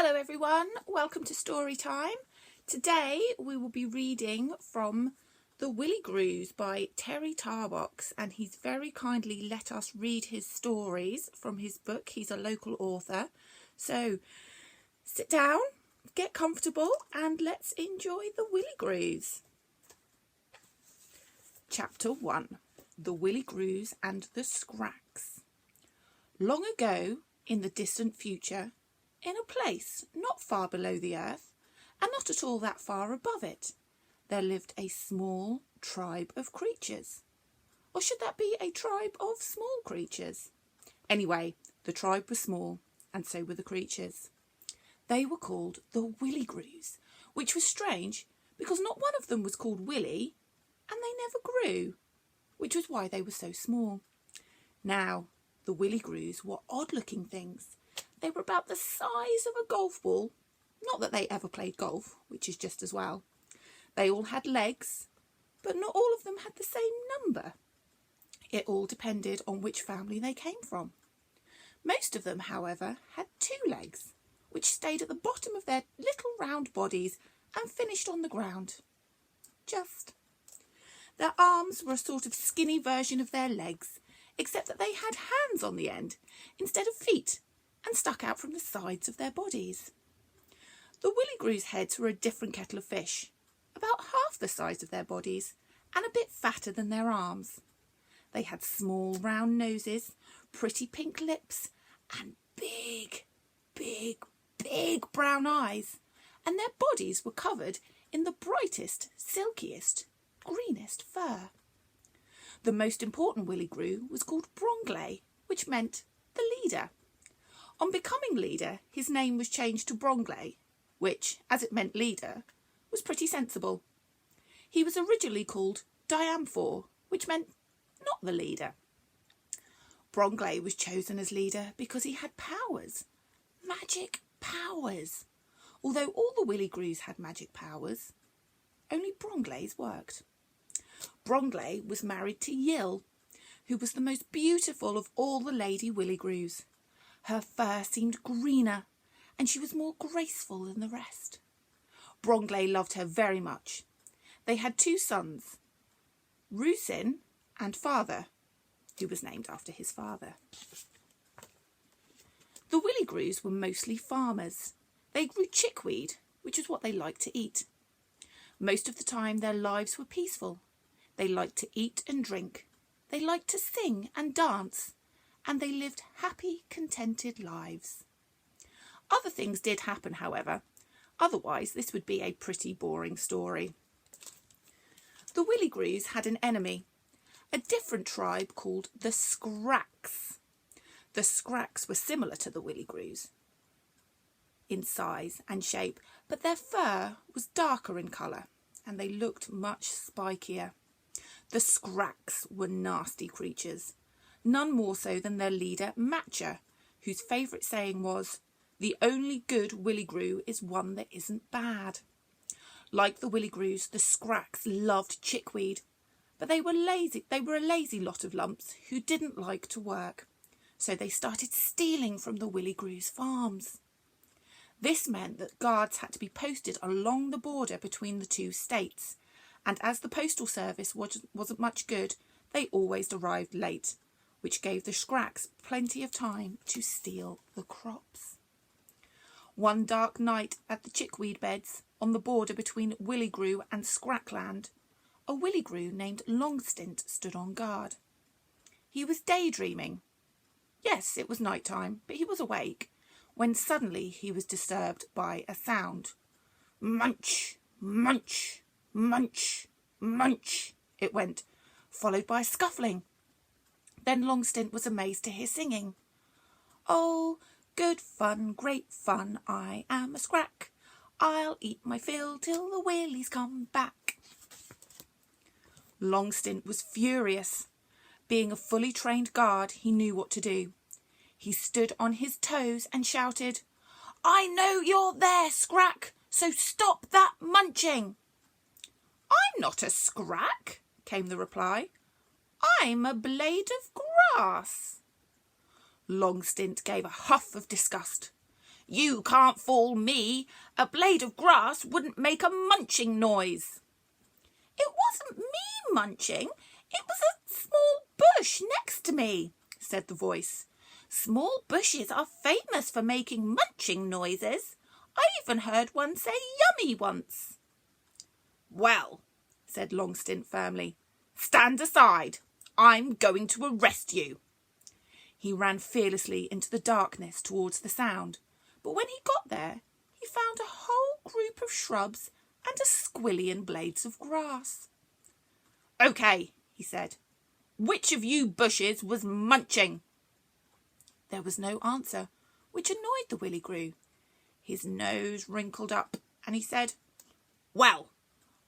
Hello everyone, welcome to Story Time. Today we will be reading from The Willigrews by Terry Tarbox, and he's very kindly let us read his stories from his book. He's a local author. So sit down, get comfortable and let's enjoy The Willigrews. Chapter 1. The Willigrews and the Scracks. Long ago, in the distant future, in a place not far below the earth, and not at all that far above it, there lived a small tribe of creatures. Or should that be a tribe of small creatures? Anyway, the tribe was small, and so were the creatures. They were called the Willigrews, which was strange, because not one of them was called Willy, and they never grew, which was why they were so small. Now, the Willigrews were odd-looking things. They were about the size of a golf ball. Not that they ever played golf, which is just as well. They all had legs, but not all of them had the same number. It all depended on which family they came from. Most of them, however, had 2 legs, which stayed at the bottom of their little round bodies and finished on the ground. Just. Their arms were a sort of skinny version of their legs, except that they had hands on the end instead of feet, and stuck out from the sides of their bodies. The Willigrews' heads were a different kettle of fish, about half the size of their bodies and a bit fatter than their arms. They had small round noses, pretty pink lips and big brown eyes, and their bodies were covered in the brightest, silkiest, greenest fur. The most important Willigrew was called Bronglae, which meant the leader. On becoming leader, his name was changed to Bronglae, which, as it meant leader, was pretty sensible. He was originally called Diamphor, which meant not the leader. Bronglae was chosen as leader because he had powers, magic powers. Although all the Willigrews had magic powers, only Bronglae's worked. Bronglae was married to Yill, who was the most beautiful of all the Lady Willigrews. Her fur seemed greener, and she was more graceful than the rest. Bronglae loved her very much. They had 2 sons, Rusin and Father, who was named after his father. The Willigrews were mostly farmers. They grew chickweed, which was what they liked to eat. Most of the time their lives were peaceful. They liked to eat and drink. They liked to sing and dance. And they lived happy, contented lives. Other things did happen, however. Otherwise, this would be a pretty boring story. The Willigrews had an enemy, a different tribe called the Scracks. The Scracks were similar to the Willigrews in size and shape, but their fur was darker in colour, and they looked much spikier. The Scracks were nasty creatures. None more so than their leader, Matcher, whose favourite saying was, "The only good Willigrew is one that isn't bad." Like the Willigrews, the Scracks loved chickweed, but they were lazy. They were a lazy lot of lumps who didn't like to work, so they started stealing from the Willigrews' farms. This meant that guards had to be posted along the border between the 2 states, and as the postal service wasn't much good, they always arrived late, which gave the Scracks plenty of time to steal the crops. One dark night at the chickweed beds on the border between Willigrew and Scrackland, a Willigrew named Longstint stood on guard. He was daydreaming. Yes, it was night time, but he was awake, when suddenly he was disturbed by a sound. Munch, munch, munch, munch, it went, followed by a scuffling. Then Longstint was amazed to hear singing. "Oh, good fun, great fun, I am a Scrack. I'll eat my fill till the Willies come back." Longstint was furious. Being a fully trained guard, he knew what to do. He stood on his toes and shouted, "I know you're there, Scrack, so stop that munching." "I'm not a Scrack," came the reply. "I'm a blade of grass." Longstint gave a huff of disgust. You can't fool me. A blade of grass wouldn't make a munching noise. It wasn't me munching. It was a small bush next to me, said the voice. Small bushes are famous for making munching noises. I even heard one say yummy once. Well, said Longstint firmly, stand aside. I'm going to arrest you. He ran fearlessly into the darkness towards the sound, but when he got there, he found a whole group of shrubs and a squillion blades of grass. OK, he said, which of you bushes was munching? There was no answer, which annoyed the Willigrew. His nose wrinkled up, and he said, Well,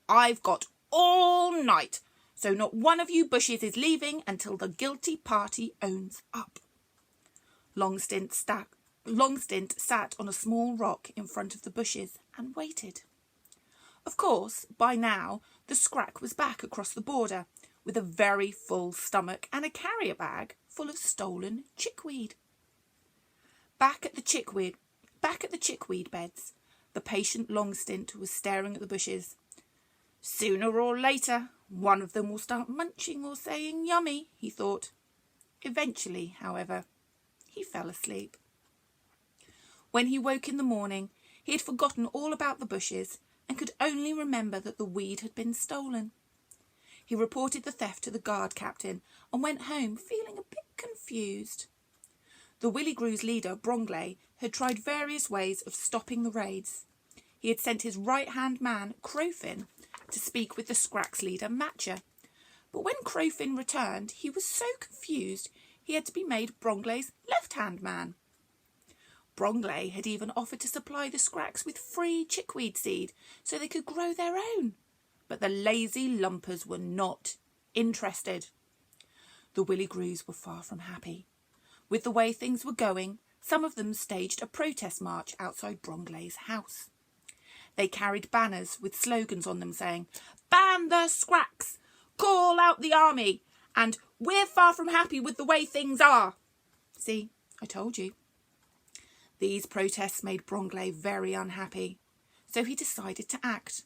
I've got all night, so not one of you bushes is leaving until the guilty party owns up. Longstint sat on a small rock in front of the bushes and waited. Of course, by now, the Scrack was back across the border with a very full stomach and a carrier bag full of stolen chickweed. Back at the chickweed beds, the patient Longstint was staring at the bushes. Sooner or later, one of them will start munching or saying yummy, he thought. Eventually, however, he fell asleep. When he woke in the morning, he had forgotten all about the bushes and could only remember that the weed had been stolen. He reported the theft to the guard captain and went home feeling a bit confused. The Willigrews leader, Bromley, had tried various ways of stopping the raids. He had sent his right-hand man, Crowfin, to speak with the Scrack's leader, Matcher. But when Crowfin returned, he was so confused he had to be made Bromley's left-hand man. Bromley had even offered to supply the Scracks with free chickweed seed so they could grow their own. But the lazy lumpers were not interested. The Willigrews were far from happy. With the way things were going, some of them staged a protest march outside Bromley's house. They carried banners with slogans on them saying, Ban the Scracks! Call out the army! And we're far from happy with the way things are! See, I told you. These protests made Bromley very unhappy, so he decided to act.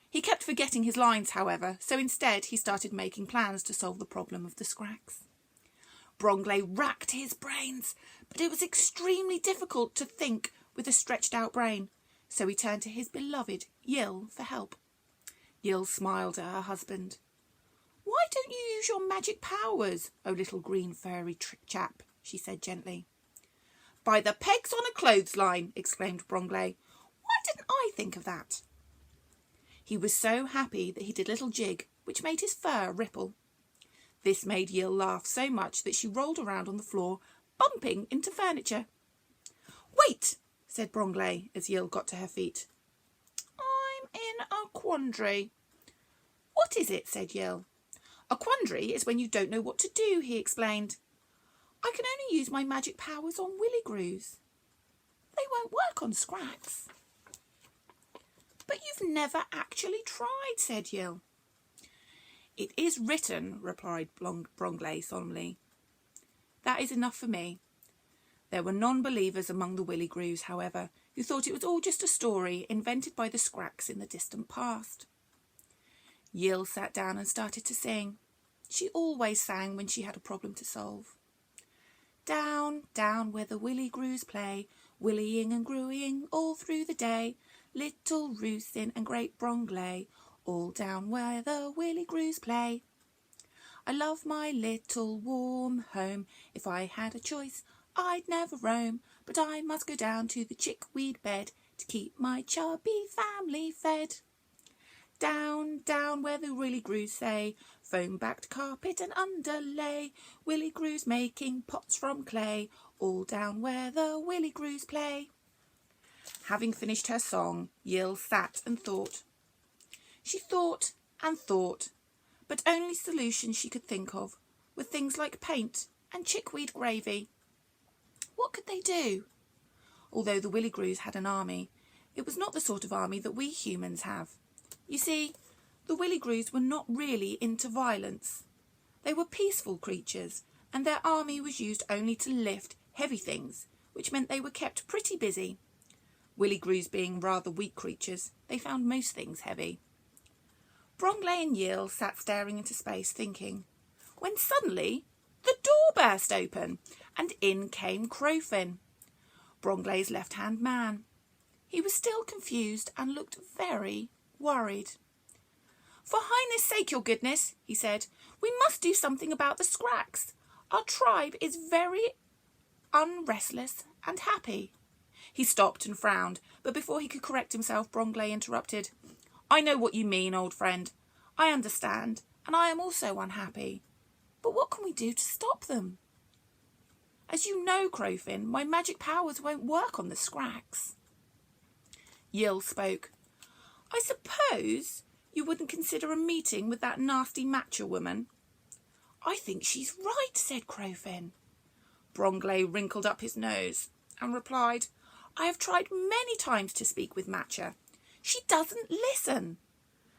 He kept forgetting his lines, however, so instead he started making plans to solve the problem of the Scracks. Bromley racked his brains, but it was extremely difficult to think with a stretched-out brain, so he turned to his beloved Yill for help. Yill smiled at her husband. Why don't you use your magic powers, oh little green furry chap, she said gently. By the pegs on a clothesline, exclaimed Bromley. Why didn't I think of that? He was so happy that he did a little jig, which made his fur ripple. This made Yill laugh so much that she rolled around on the floor, bumping into furniture. Wait, said Bromley as Yill got to her feet. I'm in a quandary. What is it? Said Yill. A quandary is when you don't know what to do, he explained. I can only use my magic powers on Willigrews. They won't work on Scracks. But you've never actually tried, said Yill. It is written, replied Bromley solemnly. That is enough for me. There were non-believers among the Willigrews, however, who thought it was all just a story invented by the Scracks in the distant past. Yill sat down and started to sing. She always sang when she had a problem to solve. Down, down where the Willigrews play, willying and grewing all through the day, little Rusin and great Bromley, all down where the Willigrews play. I love my little warm home. If I had a choice, I'd never roam, but I must go down to the chickweed bed to keep my chubby family fed. Down, down where the Willigrews say, foam-backed carpet and underlay, Willigrews making pots from clay, all down where the Willigrews play. Having finished her song, Yill sat and thought. She thought and thought, but only solutions she could think of were things like paint and chickweed gravy. What could they do? Although the Willigrews had an army, it was not the sort of army that we humans have. You see, the Willigrews were not really into violence. They were peaceful creatures, and their army was used only to lift heavy things, which meant they were kept pretty busy. Willigrews being rather weak creatures, they found most things heavy. Bromley and Yiel sat staring into space, thinking, when suddenly the door burst open, and in came Crowfin, Bromley's left-hand man. He was still confused and looked very worried. For Highness' sake, your goodness, he said, we must do something about the Scracks. Our tribe is very unrestless and happy. He stopped and frowned, but before he could correct himself, Bromley interrupted. I know what you mean, old friend. I understand, and I am also unhappy. But what can we do to stop them? As you know, Crowfin, my magic powers won't work on the Scracks. Yiel spoke. I suppose you wouldn't consider a meeting with that nasty Matcher woman? I think she's right, said Crowfin. Bromley wrinkled up his nose and replied, I have tried many times to speak with Matcher. She doesn't listen.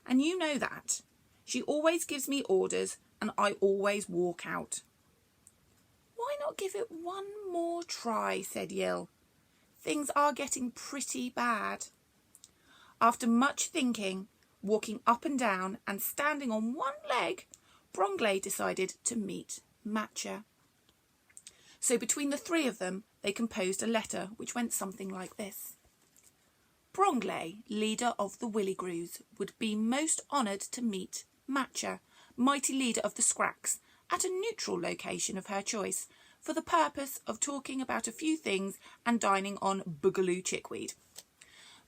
And you know that. She always gives me orders and I always walk out. Why not give it one more try, said Yiel. Things are getting pretty bad. After much thinking, walking up and down and standing on one leg, Bromley decided to meet Matcher. So between the three of them, they composed a letter which went something like this. Bromley, leader of the Willigrews, would be most honoured to meet Matcher, mighty leader of the Scracks, at a neutral location of her choice, for the purpose of talking about a few things and dining on Boogaloo chickweed.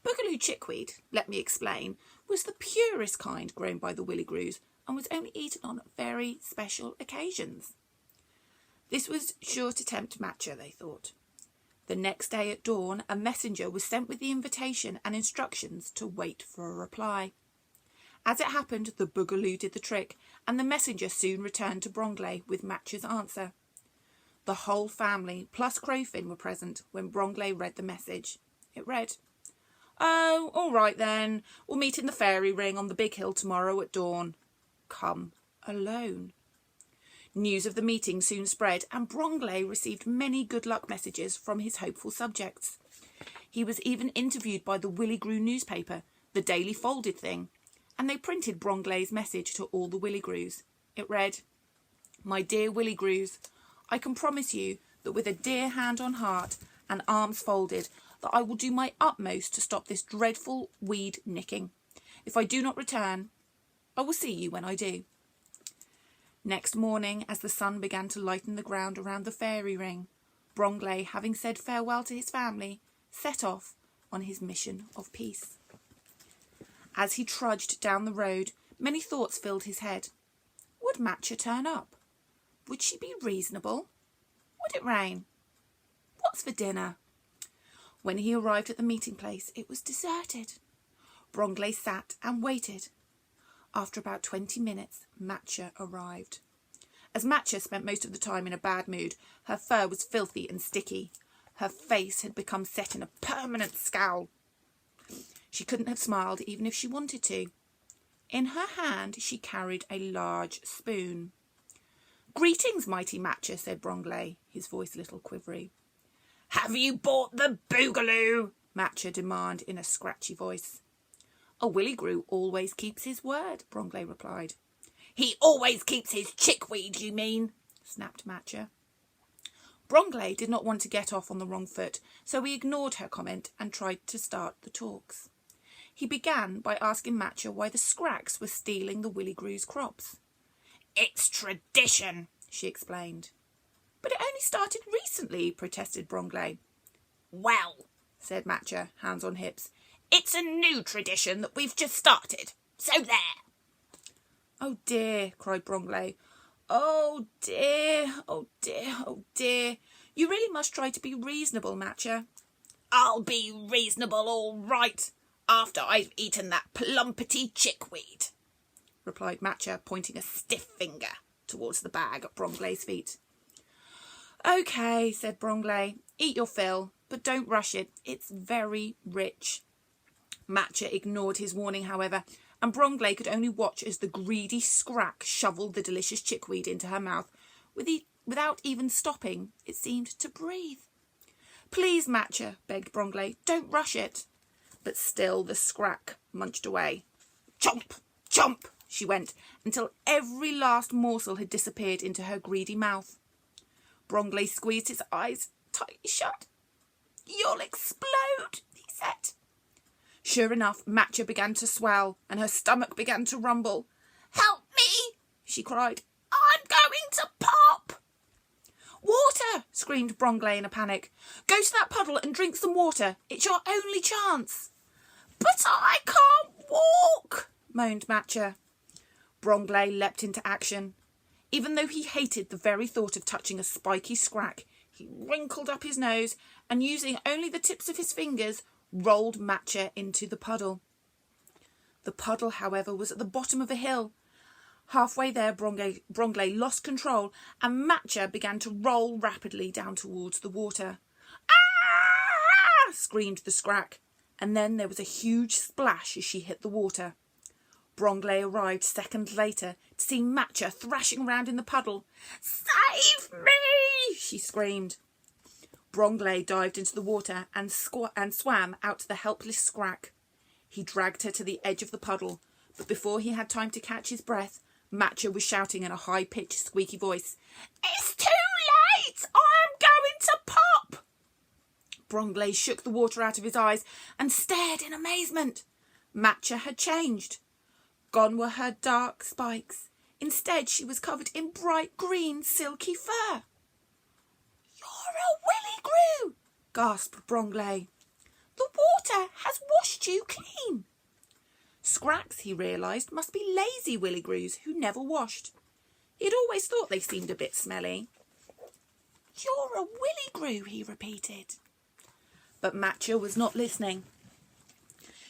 Boogaloo chickweed, let me explain, was the purest kind grown by the Willigrews and was only eaten on very special occasions. This was sure to tempt Matcher, they thought. The next day at dawn, a messenger was sent with the invitation and instructions to wait for a reply. As it happened, the Boogaloo did the trick, and the messenger soon returned to Bromley with Matcher's answer. The whole family, plus Crowfin, were present when Bromley read the message. It read, Oh, all right then. We'll meet in the fairy ring on the big hill tomorrow at dawn. Come alone. News of the meeting soon spread, and Bromley received many good luck messages from his hopeful subjects. He was even interviewed by the Willigrew newspaper, the Daily Folded Thing, and they printed Bromley's message to all the Willigrews. It read, My dear Willigrews, I can promise you that with a dear hand on heart and arms folded, that I will do my utmost to stop this dreadful weed nicking. If I do not return, I will see you when I do. Next morning, as the sun began to lighten the ground around the fairy ring, Bromley, having said farewell to his family, set off on his mission of peace. As he trudged down the road, many thoughts filled his head. Would Matcher turn up? Would she be reasonable? Would it rain? What's for dinner? When he arrived at the meeting place, it was deserted. Bromley sat and waited. After about 20 minutes, Matcher arrived. As Matcher spent most of the time in a bad mood, her fur was filthy and sticky. Her face had become set in a permanent scowl. She couldn't have smiled even if she wanted to. In her hand she carried a large spoon. Greetings, mighty Matcher, said Bromley, his voice a little quivery. Have you bought the Boogaloo? Matcher demanded in a scratchy voice. A Willigrew always keeps his word, Bromley replied. He always keeps his chickweed, you mean? Snapped Matcher. Bromley did not want to get off on the wrong foot, so he ignored her comment and tried to start the talks. He began by asking Matcher why the Scracks were stealing the Willigrews' crops. It's tradition, she explained. But it only started recently, protested Bromley. Well, said Matcher, hands on hips, it's a new tradition that we've just started. So there. Oh dear, cried Bromley. Oh dear, oh dear, oh dear. You really must try to be reasonable, Matcher. I'll be reasonable all right, after I've eaten that plumpety chickweed, replied Matcher, pointing a stiff finger towards the bag at Bromley's feet. OK, said Bromley, eat your fill, but don't rush it. It's very rich. Matcher ignored his warning, however, and Bromley could only watch as the greedy Scrack shovelled the delicious chickweed into her mouth, without even stopping, it seemed, to breathe. Please, Matcha, begged Bromley, don't rush it. But still the scrag munched away. Chomp, chomp, she went, until every last morsel had disappeared into her greedy mouth. Bromley squeezed his eyes tightly shut. You'll explode, he said. Sure enough, Matcha began to swell, and her stomach began to rumble. Help me, she cried. I'm going to pop. Water, screamed Bromley in a panic. Go to that puddle and drink some water. It's your only chance. But I can't walk, moaned Matcha. Bromley leapt into action. Even though he hated the very thought of touching a spiky scrag, he wrinkled up his nose and, using only the tips of his fingers, rolled Matcha into the puddle. The puddle, however, was at the bottom of a hill. Halfway there, Bromley lost control, and Matcha began to roll rapidly down towards the water. Ah! Screamed the scrag, and then there was a huge splash as she hit the water. Bromley arrived seconds later to see Matcha thrashing around in the puddle. Save me! She screamed. Bromley dived into the water and swam out to the helpless scrag. He dragged her to the edge of the puddle, but before he had time to catch his breath, Matcha was shouting in a high-pitched, squeaky voice, It's too late! I'm going to pop! Bromley shook the water out of his eyes and stared in amazement. Matcha had changed. Gone were her dark spikes. Instead, she was covered in bright green, silky fur. You're a Willigrew, gasped Bromley. The water has washed you clean. Scrags, he realised, must be lazy Willigrews who never washed. He'd always thought they seemed a bit smelly. You're a Willigrew, he repeated. But Matcha was not listening.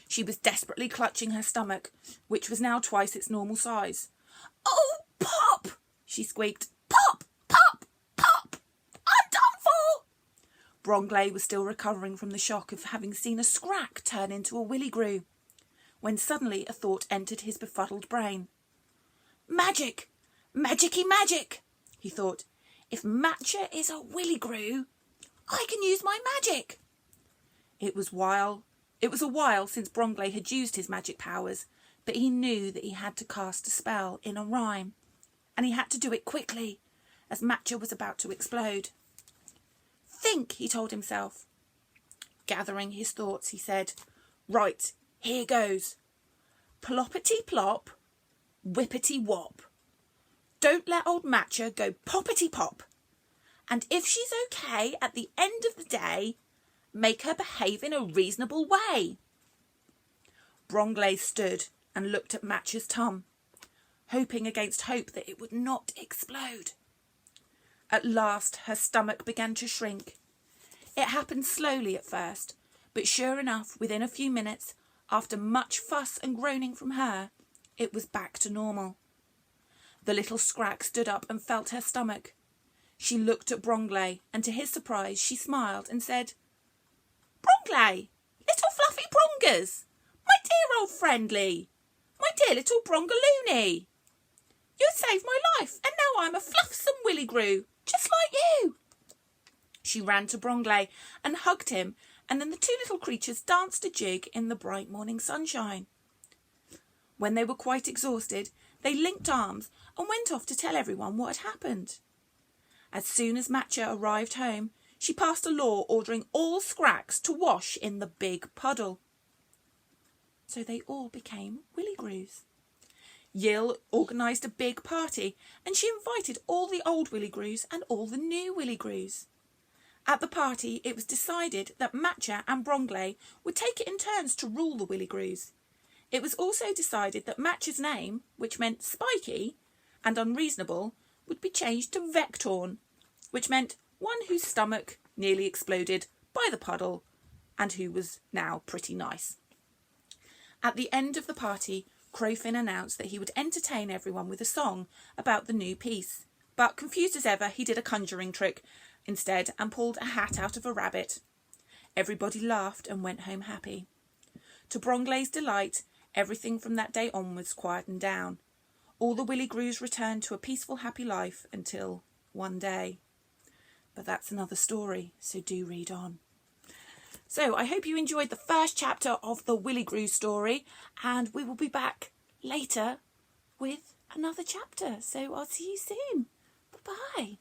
She was desperately clutching her stomach, which was now twice its normal size. Oh, pop! She squeaked. Pop! Pop! Pop! I'm done for! Bromley was still recovering from the shock of having seen a scrag turn into a Willigrew, when suddenly a thought entered his befuddled brain. Magic! Magicy magic! He thought. If Matcha is a Willigrew, I can use my magic. It was a while since Bromley had used his magic powers, but he knew that he had to cast a spell in a rhyme, and he had to do it quickly, as Matcha was about to explode. Think, he told himself. Gathering his thoughts, he said, Right, here goes. Ploppity plop, whippity wop. Don't let old Matcha go poppity pop. And if she's okay at the end of the day, make her behave in a reasonable way. Bromley stood and looked at Matcha's tum, hoping against hope that it would not explode. At last her stomach began to shrink. It happened slowly at first, but sure enough, within a few minutes, after much fuss and groaning from her, it was back to normal. The little scrag stood up and felt her stomach. She looked at Bromley, and to his surprise she smiled and said, Bromley, little fluffy Brongers, my dear old friendly, my dear little Brongaloony. You saved my life, and now I'm a fluffsome Willigrew, just like you. She ran to Bromley and hugged him, and then the two little creatures danced a jig in the bright morning sunshine. When they were quite exhausted, they linked arms and went off to tell everyone what had happened. As soon as Matcha arrived home, she passed a law ordering all scrags to wash in the big puddle. So they all became Willigrews. Yill organised a big party, and she invited all the old Willigrews and all the new Willigrews. At the party, it was decided that Matcha and Bromley would take it in turns to rule the Willigrews. It was also decided that Matcha's name, which meant spiky and unreasonable, would be changed to Vectorn, which meant one whose stomach nearly exploded by the puddle and who was now pretty nice. At the end of the party, Crowfin announced that he would entertain everyone with a song about the new piece, but confused as ever, he did a conjuring trick instead and pulled a hat out of a rabbit. Everybody laughed and went home happy. To Bromley's delight, everything from that day onwards quietened down. All the Willigrews returned to a peaceful, happy life until one day. But that's another story, so do read on. So I hope you enjoyed the first chapter of the Willigrews story, and we will be back later with another chapter. So I'll see you soon. Bye-bye.